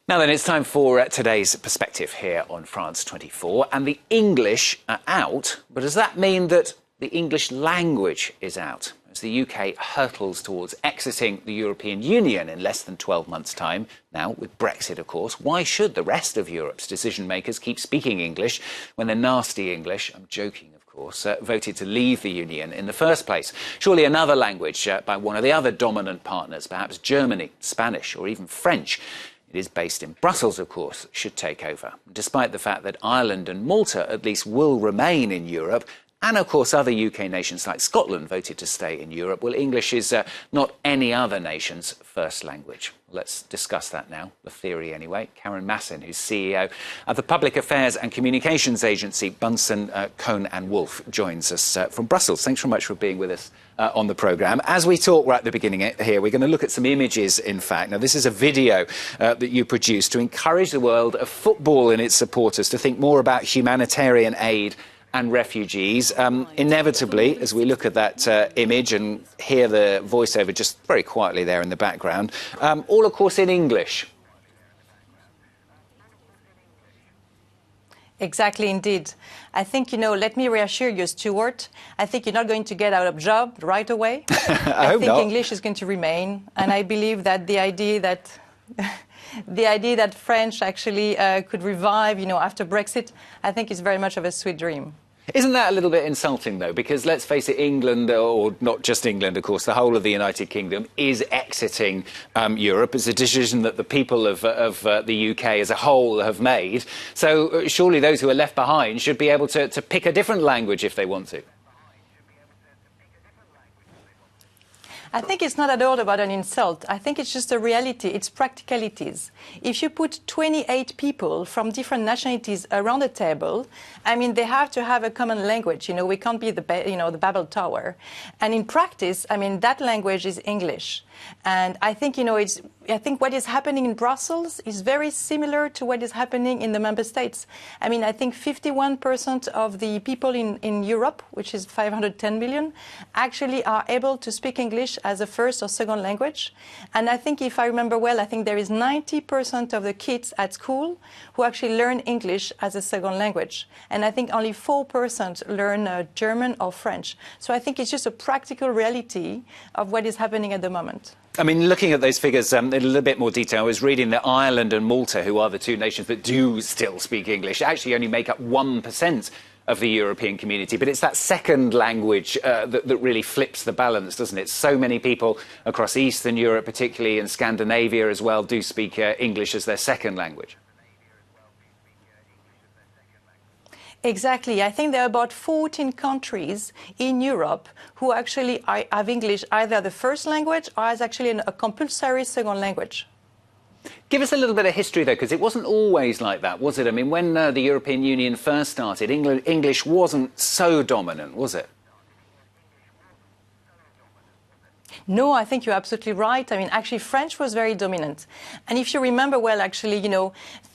Now then, it's time for today's perspective here on France 24. And the English are out, but does that mean that the English language is out? As the UK hurtles towards exiting the European Union in less than 12 months' time, now with Brexit, of course, why should the rest of Europe's decision makers keep speaking English when the nasty English, I'm joking of course, voted to leave the Union in the first place? Surely another language by one of the other dominant partners, perhaps Germany, Spanish or even French, it is based in Brussels, of course, should take over. Despite the fact that Ireland and Malta at least will remain in Europe, and of course other UK nations like Scotland voted to stay in Europe, well, English is not any other nation's first language. Let's discuss that now, the theory anyway. Karen Massin, who's CEO of the Public Affairs and Communications Agency Burson Cohn Wolfe, joins us from Brussels. Thanks very much for being with us on the programme. As we talk right at the beginning here, we're going to look at some images, in fact. Now, this is a video that you produced to encourage the world of football and its supporters to think more about humanitarian aid and refugees. Inevitably, as we look at that image and hear the voiceover just very quietly there in the background, all, of course, in English. Exactly, indeed. I think, let me reassure you, Stuart, I think you're not going to get out of job right away. I think not. English is going to remain. And I believe that the idea that French actually could revive, after Brexit, I think is very much of a sweet dream. Isn't that a little bit insulting, though? Because let's face it, England, or not just England, of course, the whole of the United Kingdom is exiting Europe. It's a decision that the people of the UK as a whole have made. So surely those who are left behind should be able to pick a different language if they want to. I think it's not at all about an insult. I think it's just a reality. It's practicalities. If you put 28 people from different nationalities around a table, I mean, they have to have a common language. We can't be the Babel Tower. And in practice, I mean, that language is English. And I think, I think what is happening in Brussels is very similar to what is happening in the member states. I mean, I think 51% of the people in Europe, which is 510 million, actually are able to speak English as a first or second language. And I think, if I remember well, I think there is 90% of the kids at school who actually learn English as a second language. And I think only 4% learn German or French. So I think it's just a practical reality of what is happening at the moment. I mean, looking at those figures in a little bit more detail, I was reading that Ireland and Malta, who are the two nations that do still speak English, actually only make up 1% of the European community. But it's that second language that really flips the balance, doesn't it? So many people across Eastern Europe, particularly in Scandinavia as well, do speak English as their second language. Exactly. I think there are about 14 countries in Europe who actually have English either the first language or as actually a compulsory second language. Give us a little bit of history, though, because it wasn't always like that, was it? I mean, when the European Union first started, English wasn't so dominant, was it? No, I think you're absolutely right. I mean, actually, French was very dominant. And if you remember well, actually,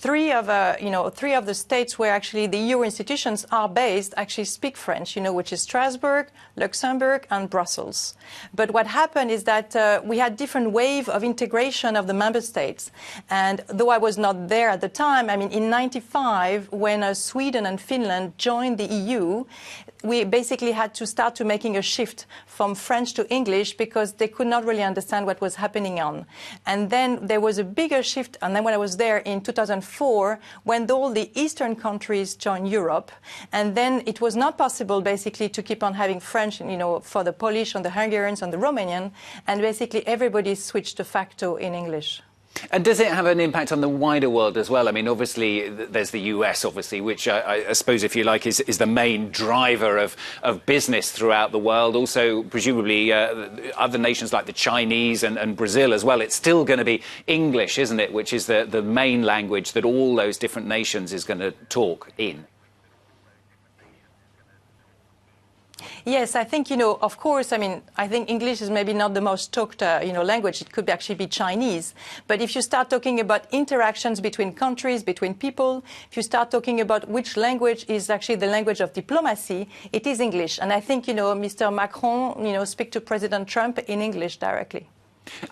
three of the states where actually the EU institutions are based actually speak French, which is Strasbourg, Luxembourg, and Brussels. But what happened is that we had different wave of integration of the member states. And though I was not there at the time, I mean, in '95, when Sweden and Finland joined the EU, we basically had to start to making a shift from French to English because they could not really understand what was happening on. And then there was a bigger shift. And then when I was there in 2004, when all the Eastern countries joined Europe, and then it was not possible basically to keep on having French, for the Polish and the Hungarians and the Romanian, and basically everybody switched de facto in English. And does it have an impact on the wider world as well? I mean, obviously, there's the US, obviously, which I suppose, if you like, is the main driver of business throughout the world. Also, presumably, other nations like the Chinese and Brazil as well. It's still going to be English, isn't it, which is the main language that all those different nations is going to talk in. Yes, I think, of course, I mean, I think English is maybe not the most talked, language. It could actually be Chinese. But if you start talking about interactions between countries, between people, if you start talking about which language is actually the language of diplomacy, it is English. And I think, Mr. Macron, speak to President Trump in English directly.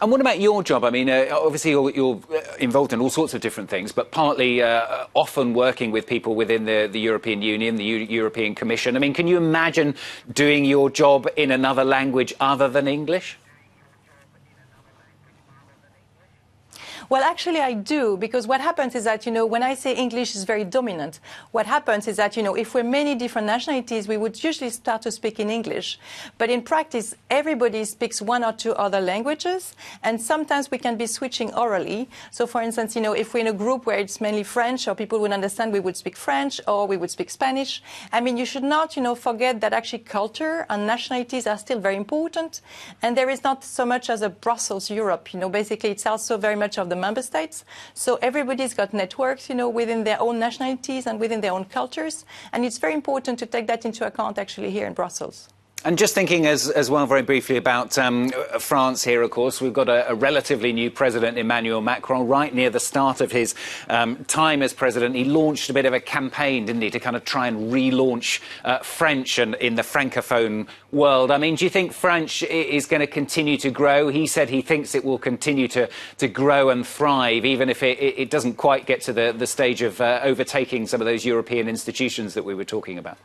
And what about your job? I mean, obviously you're involved in all sorts of different things, but partly often working with people within the European Union, the European Commission. I mean, can you imagine doing your job in another language other than English? Well, actually, I do, because what happens is that, when I say English is very dominant, what happens is that, if we're many different nationalities, we would usually start to speak in English. But in practice, everybody speaks one or two other languages, and sometimes we can be switching orally. So, for instance, if we're in a group where it's mainly French, or people would understand, we would speak French, or we would speak Spanish. I mean, you should not, forget that actually culture and nationalities are still very important, and there is not so much as a Brussels Europe. Basically, it's also very much of the member states. So everybody's got networks, within their own nationalities and within their own cultures. And it's very important to take that into account actually here in Brussels. And just thinking as well very briefly about France here, of course, we've got a relatively new president, Emmanuel Macron, right near the start of his time as president. He launched a bit of a campaign, didn't he, to kind of try and relaunch French and in the francophone world. I mean, do you think French is going to continue to grow? He said he thinks it will continue to grow and thrive, even if it doesn't quite get to the stage of overtaking some of those European institutions that we were talking about.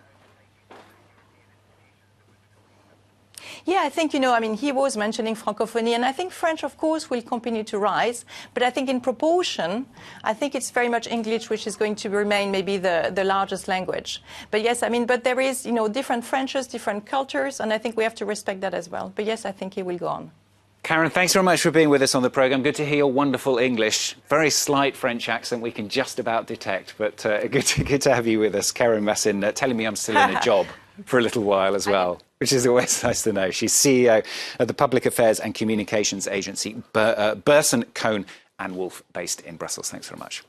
Yeah, I think, he was mentioning francophonie, and I think French, of course, will continue to rise. But I think in proportion, I think it's very much English which is going to remain maybe the largest language. But yes, but there is, different Frenches, different cultures, and I think we have to respect that as well. But yes, I think it will go on. Karen, thanks very much for being with us on the programme. Good to hear your wonderful English. Very slight French accent we can just about detect, but good to have you with us. Karen Massin telling me I'm still in a job for a little while as well, which is always nice to know. She's CEO of the Public Affairs and Communications Agency, Burson Cohn Wolfe, based in Brussels. Thanks very much.